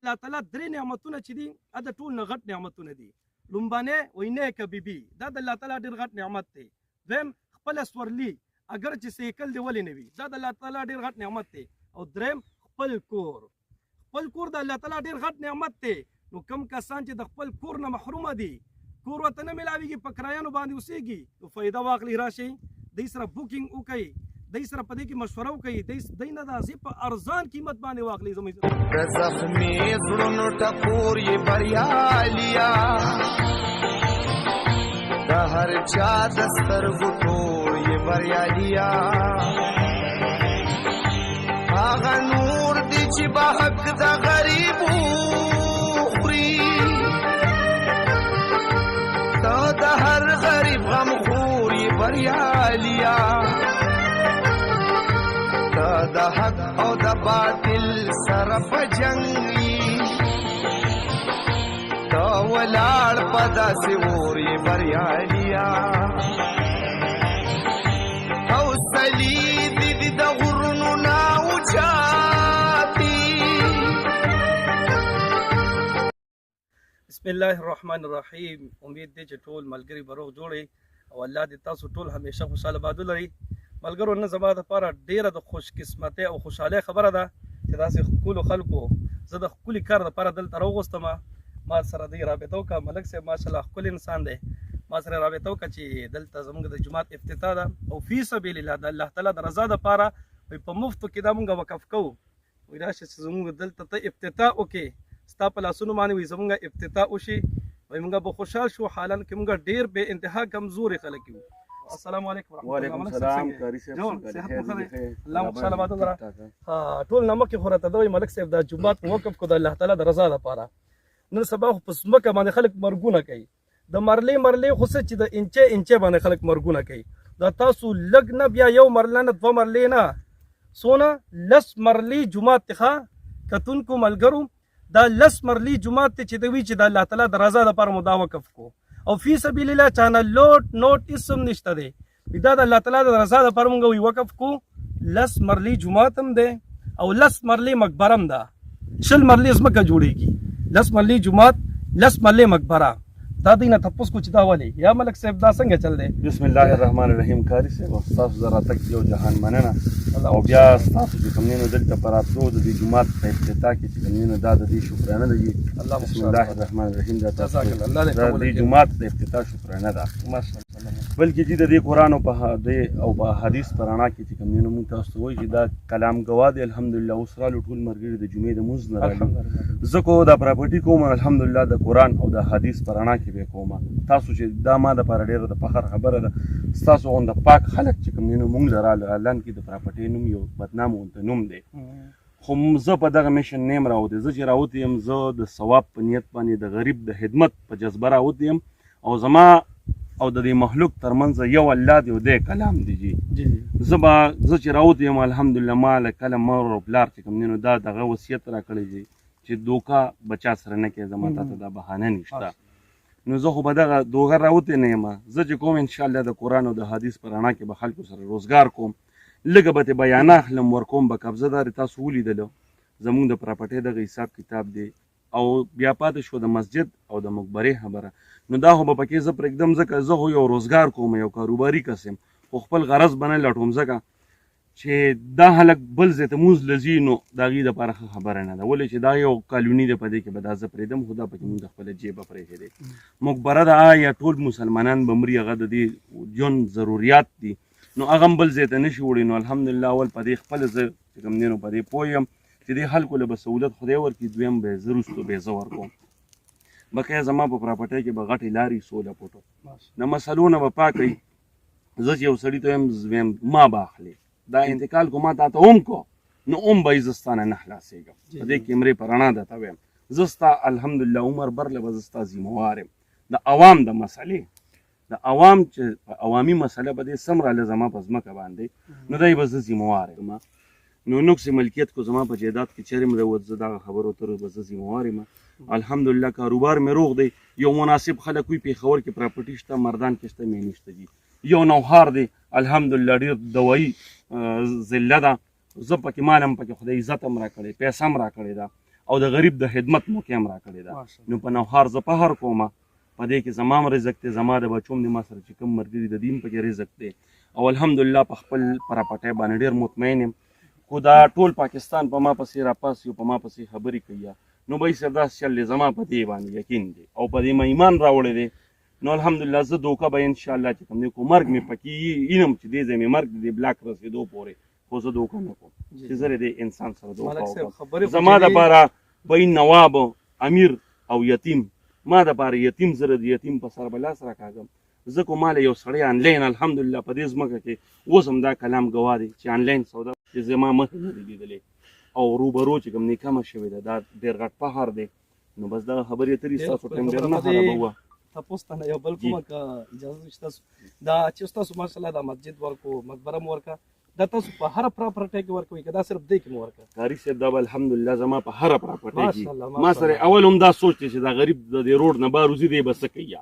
الله تعالی درې نعمتونه چې دي دا ټول نه غټ نعمتونه دي. لومبانه وای نیکه بیبي دا د الله تعالی ډېر غټ نعمت دی. دویم خپل سورلی اگر چې سیکل دی ولې نه وي دا د الله تعالی ډېر غټ نعمت دی. او دریم خپل کور د الله تعالی ډېر غټ نعمت دی. نو کم کسان چې د خپل کور نه محرومه دي کور ورته نه ملاویږي په کرایانو باندې اوسېږي نو فایده واخلي راشي دوی سره بوکینګ وکړي دوی سره په دې کې مشوره وکړي دوی نه داسې په ارزان قیمت باندې واخلي. زموږ زخمي زړونو ټکور یې بریالیا د هر چا د سترګو تور یې بریالیا هغه نور دی چې به حق د غریبو خوري ته د هر غریب غم خور یې بریالیا ته د حق او د باطل سره په جنګ وي ته ولاړ په داسې اور یې بریالیا حوصلې دې د غرونو نه اوچاتي. بسم الله الرحمن الرحیم. امید دی چې ټول ملګري به روغ جوړئ او الله دې تاسو ټول همیشه خوشحاله باد ولرئ. ملګرو نن زما دپاره ډېره د خوش قسمتۍ او خوشحالۍ خبره ده چې داسې ښکلو خلکو زه د ښکلي کار دپاره دلته راوغوستم. ما سره دوی رابطه وکړه. ملک صاحب ماشاءالله ښکلی انسان دی. ما سره رابطه وکړه چې دلته زموږ د جومات افتتاح ده او فی سبیل الله د الله تعالی د رضا دپاره په مفتو کې دا مونږ وقف کوو. وایي راشه چې زموږ دلته ته افتتاح وکړې ستا په لاسونو باندې وایي زموږ افتتاح وشي وایي مونږ به خوشحال شو حالانکه کې مونږ ډېر بې انتها کمزوري خلک یو. السلام علیکم ورحمۃ اللہ. وعلیکم السلام. کاری صاحب الله خوشاله باد ولره. ټول نه مخکې خو راته دوی ملک صاحب دا جومات مو وقف کړو د الله تعالی د رضا دپاره. نن سبا خو په ځمکه باندې خلک مرګونه کوي د مرلې خو څه چې د انچه باندې خلک مرګونه کوي. دا تاسو لږ نه بیا یو مرله نه دوه مرلې نه څونه 10 مرلې جومات دی ښه کتونکو ملګرو دا 10 مرلې جومات دی چې دوی چې د الله تعالی د رضا دپاره مو دا وقف کړو او فی سبیل الله چانه لوټ نوټ اسم نشته دی. دا د الله تعالی د رضا دپاره مونږ وقف کړو. 10 مرلې جومات هم دی او 10 مرلې مقبره هم ده. 20 مرلې ځمکه جوړېږي 10 مرلې جومات 10 مرلې مقبره. دا دوی نه تپوس کو چې دا ولې یا ملک صاحب دا څنګه چل دی؟ بسم الله الرحمن الرحیم. کاری صاحب ستاسو زه راتګ یو جهان مننه او بیا ستاسو چې کوم نه دلته پر راتلو د دې جومات په افتتاح کې چې کوم نه دا د دې شکرانه ده. بسم الله الرحمن الرحیم. دا تاسو د دې جومات د افتتاح شکرانه ده بلکې چې د دې قرآن او په حدیث په رڼا کې چې کوم نه مونږ تاسو ته وایي چې دا کلام ګوا دی. الحمدلله اوس رالو ټول ملګري د جمعې د مونځ نه رالي زه کو دا پراپرټي کوم الحمدلله د قرآن او د حدیث په رڼا کې به کوم. تاسو چې دا ما دپاره ډېره د فخر خبره ده ستاسو غونده پاک خلک چې کوم نه مونږ له راله اعلان کې د پراپرټۍ نوم یو بدنام غونته نوم دی خو زه په دغه میشن نیم راوتی. زه چې راوتی یم زه د ثواب په نیت باندې د غریب د خدمت په جذبه راوتی یم او زما او د دې مخلوق ترمنځ یو الله دی او دی کلام دی. زه چې راوتی یم الحمدلله ما له کله مور او پلار چې کوم نه دا دغه وصیت راکړی دی چې دوکه بچا سره نه کوې زما ته دا بهانه نشته. نو زه خو به دغه دوغه راوتی نه یم. زه چې کوم انشاءالله د قرآن او د حدیث په رڼا کې به خلکو سره روزګار کوم لږه به ترې بیانه اخلم ورکوم به قبضه دار تاسو ولیدلو زمونږ د پراپرټۍ دغه حساب کتاب دی او بیا پاتې شو د مسجد او د مقبرې خبره. نو دا خو به پکې زه پرېږدم ځکه زه خو یو روزګار کوم یو کاروباري کس یم خو خپل غرض به نه لټوم ځکه چې دا هلک بل ځای ته مونځ له ځي نو د هغې دپاره ښه خبره نه ده ولې چې دا یو کالوني دی په دې کې به دا زه پرېږدم خو دا پکې مونږ د خپله جیبه پرېښی دی. مقبره ده یا ټول مسلمانان به مري هغه د دې ژوند ضروریات دي نو هغه هم بل ځای ته نه شي وړی. نو الحمدلله اول په دې خپله زه چې کوم دی نو په دې پوه یم چې دې خلکو له به سهولت خدای ورکړي دویم به زه وروستو به زه ورکوم. بقیه زما په پراپرټۍ کې به غټې لارې سوله پوټو نه مسلو نه به پاکوي. زه چې یو سړي ته ویم ما به اخلي دا انتقال کو ما تا ته هم کو نو هم به زه ستا نه نه خلاصېږم په دې کیمرې په رڼا درته ویم زه ستا الحمدلله عمر برله به زه ستا ذمهوار یم د عوام د مسلې د عوام چې عوامي مسله به دې سم راله زما په ځمکه باندې نو دی به زه ذمهوار یم. نو نقص ملکیت کو زما په جایداد کې چیرې مروت زه دغه خبرو تر به زه ذمهوار یم. الحمدلله کاروبار مې روغ دی. یو مناسب خلک وي پېښور کې پراپرټي شته مردان کې شته مې نشته دي. یو نوهار دی الحمدلله ډېر دوایي ضله ده زه پکې مال هم پکې خدای عزت هم راکړی پیسه هم راکړې ده او د غریب د خدمت موقع هم راکړې ده. نو په نوښار زه فخر کوم په دې کې زما هم رزق دی، زما د بچو هم د ما سره چې کوم ملګري د دین پکې رزق دی او الحمدلله په خپل پراپټۍ باندې ډېر مطمئن یم. خو دا ټول پاکستان په ما پسې راپاسي او په ما پسې خبرې کوي نو به یې صرف داسې چل دی زما په دې باندې یقین دی او په دې ما ایمان راوړی دی. نو الحمدلله زه دوکه به انشاءالله چې کوم دی کو مرګ مې پکې وینم چې دې ځای مې مرګ د دې بلاک رسېدو پورې، خو زه دوکه نه کوم چې زه د انسان سره دوکه وکړم. زما دپاره به نواب امیر او یتیم، ما دپاره یتیم زه د یتیم په سر به لاس راکاږم. زه کو ماله یو سړی آنلاین الحمدلله په دې ځمکه کې اوس هم دا کلام ګواه دی چې آنلاین سودا چې زما مخې نه دی لیدلی او روبرو چې کوم دی کمه شوې ده، دا ډېر غټ فخر دی. نو بس دغه خبرې اترې ستاسو ټایم ډېر نه خرابوه. تاسو ته یو بل کومه که اجازه وي ستاسو دا چې ستاسو ماشاءالله دا مسجد ورکو مقبره مو ورکه دا تاسو په هر پراپرټۍ کې ورکوئ که دا صرف دې کې مو ورکه؟ کاري صاحب دا به الحمدلله زما په هره پراپرټۍ کې ما سره اول هم دا سوچ دی چې دا غریب د دې روډ نه بار وځي دی به څه کوي،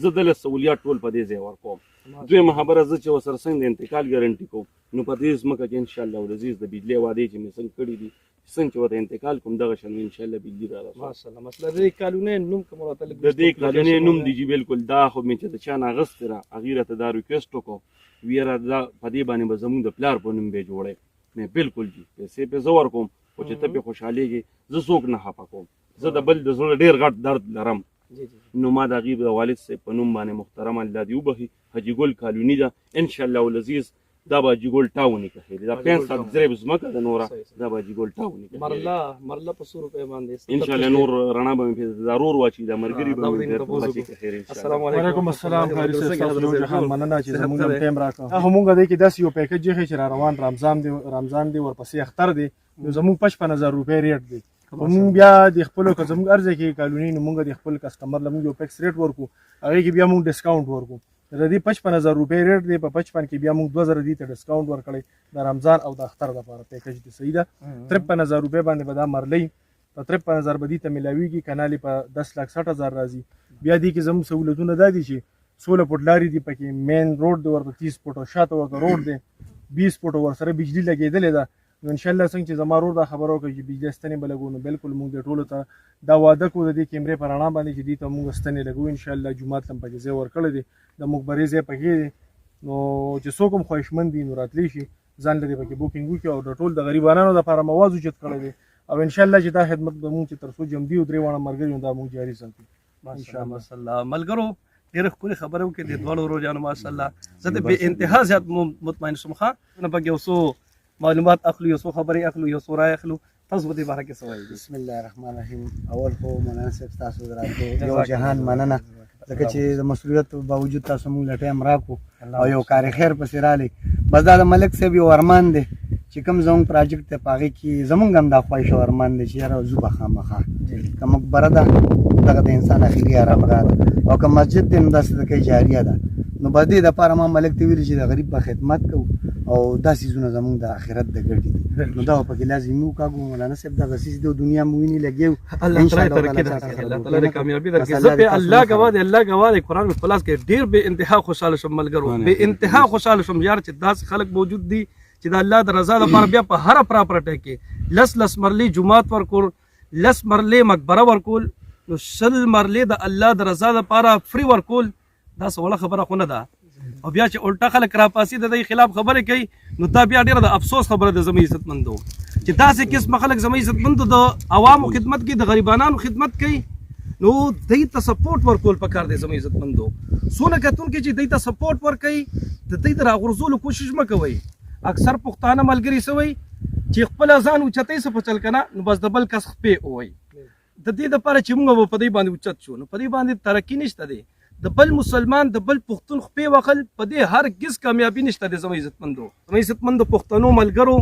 زه دله سهولیات ټول په دې ځای ورکوم. دویمه خبره زه چې ورسره څنګه د انتقال ګارنټي کوم نو په دې ځمکه کې انشاءالله العزیز د بجلۍ وعدې چې مې څنګه کړي دي څنګه چې ورته انتقال کوم دغه شان انشاءالله بجلي را رسوم. ماشاءالله مثلا د دې کالونۍ نوم کوم راته لږ د دې کالونۍ نوم دی چې بالکل دا خو مې چې د چا نه اغوستی را هغې راته دا ریکویسټ وکړو ویره دا په دې باندې به زمونږ د پلار په نوم به یې جوړی. مې بالکل جي پیسې پې زه ورکوم خو چې ته پې خوشحالېږې زه څوک نه خفه کوم، زه د بل د زړه ډېر غټ درد لرم. نو ما د هغې د والد صاحب په نوم باندې محترم الله دې وبخي حاجي ګل کالوني ده انشاءالله العزیز دا به حاجي ګل ټاوني کښې دا 500 ضرب ځمکه ده نوره دا به حاجي ګل ټاوني کښې مرله په 100 روپۍ باندې انشاءالله نور رڼا به مې دا رور واچي دا ملګري به مې واچي کښې. السلام وعلیکم السلام قاري صاحب، تاسو یو جهان مننه چې زموږ هم ټایم راکړو. هغه مونږ دې کې داسې یو پیکج یې چې را روان رمضان دی ورپسې اختر دی نو زموږ 55000 روپۍ ریټ دی. خو مونږ بیا د خپلو که زموږ ارزه کې کالوني نو مونږ د خپل کسټمر له مونږ یو فکس ریټ ورکو هغې کې بیا مونږ ډسکاونټ ورکو. د دې 55000 روپۍ ریټ دی په 55 کې بیا مونږ 2000 دې ته ډسکاونټ ورکړی د رمضان او د اختر لپاره پیکج دی صحیح ده. 53000 روپۍ باندې به دا مرلۍ په 53000 به دې ته میلاویږي کنالې په 10,60,000 راځي. بیا دې کې زموږ سهولتونه دا دي چې 16 فوټ لارې دي پکې، مین روډ دی ورته 30 فوټ او شاته ورته روډ دی 20 فوټ ورسره بجلي لګېدلې ده. نو انشاءالله څنګه چې زما رور دا خبره وکړه چې بجلي ستنې به لګو نو بالکل مونږ د ټولو ته دا واده کوو د دې کیمرې په رڼا باندې چې دې ته مونږ ستنې لګو انشاءالله. جومات ته هم پکې ځای ورکړی دی، د مقبرې ځای پکې دی نو چې څوک هم خواهشمند دي نو راتلی شي ځان له دې پکې بوکینګ وکړي او د ټول د غریبانو دپاره مواد اوچت کړی دی او انشاءالله چې دا خدمت به مونږ چې تر څو جمدي او درې واړه ملګري یو دا مونږ جاري ساتو انشاءالله. ماشاءالله ملګرو ډېره ښکلې خبره وکړې د دواړو روجانو ماشاءالله. زه د بې انتها زیات مطمئن شوم ښه نه پکې یو څو معلومات اخلو یو څو خبرې اخلو یو څو رای اخلو. تاسو په دې باره کې څه وایي؟ بسم الله الرحمن الرحیم. اول خو مولانا صاحب تاسو دراتو یو جهان مننه ځکه چې د مسؤلیت باوجود تاسو موږ له ټایم راکړو او یو کار خیر پسې رالی. بس دا د ملک صاحب یو ارمان دی چې کوم زموږ پراجیکټ دی په هغې کې زموږ هم دا خواهش او ارمان دی چې یاره ځو به خامخا که مقبره ده دغه د انسان اخري آرامګاه ده او که مسجد دی نو دا صدقه جاریه ده. نو په دې دپاره ما ملک ته ویلي چې د غریب به خدمت کوو او دا څیزونه زموږ د آخرت د ګټې دي نو دا به پکې لازمي وکاږو. مولانا صاحب دغه څیز دی دنیا مو ویني لګېو الله تعالی کامیابي درکړي. زه په الله ګواه دی الله ګواه دی قرآن په لاس کې ډېر بې انتها خوشحاله شوم ملګرو، بې انتها خوشحاله شوم یار چې داسې خلک موجود دي چې د الله د رضا لپاره بیا په هره پراپرټۍ کې لس مرلې جومات ورکول، لس مرلې مقبره ورکول، نو 100 مرلې د الله د رضا لپاره فری ورکول. دا څه وړه خبره خو نه ده او بیا چې الټا خلک راپاسي د دې خلاف خبرې کوي نو دا بیا ډېره د افسوس خبره ده زموږ عزتمندو چې داسې قسمه خلک زموږ عزتمندو د عوامو خدمت کوي د غریبانانو خدمت کوي نو دوی ته سپورټ ورکول پکار دی زموږ عزتمندو. څونه کتونکي چې دوی ته سپورټ ورکوي د دوی د راغورځولو کوشش مه کوئ. اکثر پښتانه ملګري څه وایي چې خپله ځان اوچتۍ څه په چل که نه نو بس د بل کس خپې ووایي. د دې دپاره چې موږ به په دې باندې اوچت شو نو په دې باندې ترقي نشته دی. د بل مسلمان د بل پښتون خپې وخل په دې هرګز کامیابي نشته دی زموږ عزتمندو. زموږ عزتمندو پښتنو ملګرو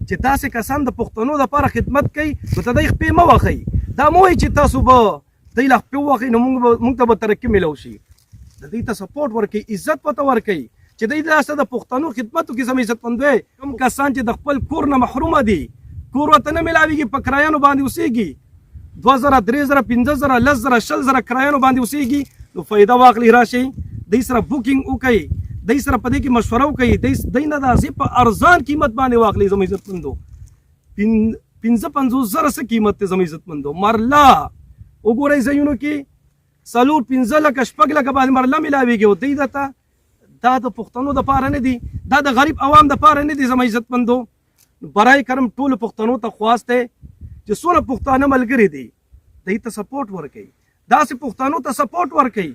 چې داسې کسان د پښتنو دپاره خدمت کوي نو ته دوی خپې مه وخئ. دا مه وایئ چې تاسو به دوی له خپې ووخئ نو موږ ته به ترقي میلو شي. د دوی ته سپورټ ورکوئ، عزت ورته ورکوئ چې دوی داسې د پښتنو خدمت وکړي. زموږ عزتمندو کوم کسان چې د خپل کور نه محرومه دي، کور ورته نه میلاویږي، په کرایانو باندې اوسېږي، 2000 3000 15000 10,000 20,000 کرایانو باندې اوسېږي نو فایده واخلي راشئ دوی سره بوکینګ وکړئ، دوی سره په دې کې مشوره وکړئ، دوی نه داسې په ارزان قیمت باندې واخلئ. زموږ عزتمندو 55,000 څه قیمت دی زما عزتمندو مرله وګورئ ځایونو کې 4-5 لکه 6 لکه باندې مرله میلاویږي او دی درته دا د پښتنو دپاره نه دي دا د غریب عوام دپاره نه دي زما عزتمندو برای کرم ټولو پښتنو ته خواست دی چې څومره پښتانه ملګري دي دوی ته سپورټ ورکوي داسې پښتنو ته سپورټ ورکوي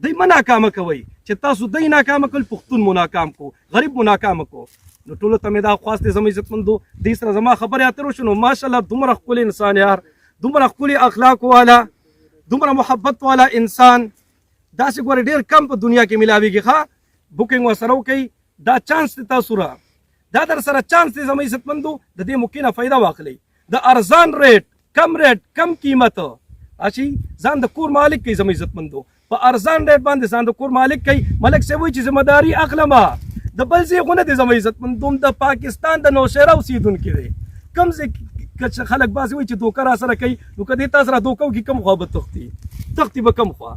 دوی مه ناکامه کوئ چې تاسو دوی ناکامه کړل پښتون مو ناکام کو غریب مو ناکامه کو نو ټولو ته مې دا خواست دی زما عزتمندو دوی سره زما خبرې اترې وشو نو ماشاءالله دومره ښکلی انسان یار دومره ښکلي اخلاق والا دومره محبت والا انسان داسې ګورې ډېر کم په دنیا کې میلاویږي ښه بوکینګ ورسره وکئ دا چانس دی تاسو را دا در سره چانس دی زما عزتمندو د دې موقع نه فایده واخلئ د ارزان ریټ کم قیمت اچھی ځان د کور مالک کوي زما عزتمندو په ارزان ریټ باندې ځان د کور مالک کوي ملک صاحب وایي چې ذمہ داري اخلمه د بل ځای خو نه دی زما عزتمندو د پاکستان د نوشهره اوسېدونکی دی کم ځای که خلک بعضې وایي چې دوکه را سره کوي نو که دې تا سره دوکه وکړي کم خوا به تښتي به کم خوا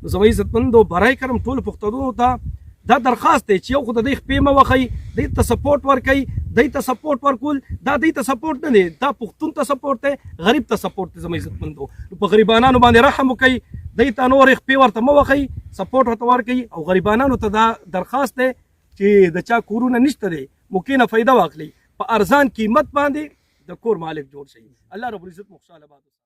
نو زما عزتمندو برای کرم ټولو پښتنو ته دا درخواست دی چې یو خو د دوی خپې مه وښئ دوی ته سپورټ ورکوئ دوی ته سپورټ ورکول دا دوی ته سپورټ نه دی دا پښتون ته سپورټ دی غریب ته سپورټ دی زما عزتمندو نو په غریبانانو باندې رحم وکئ دوی ته نورې خپې ورته مه وښئ سپورټ ورته ورکوئ او غریبانانو ته دا درخواست دی چې د چا کورونه نشته دی موقع نه فایده واخلئ په ارزان قیمت باندې د کور مالک جوړ شئ الله رب العزت مو خوشحاله باد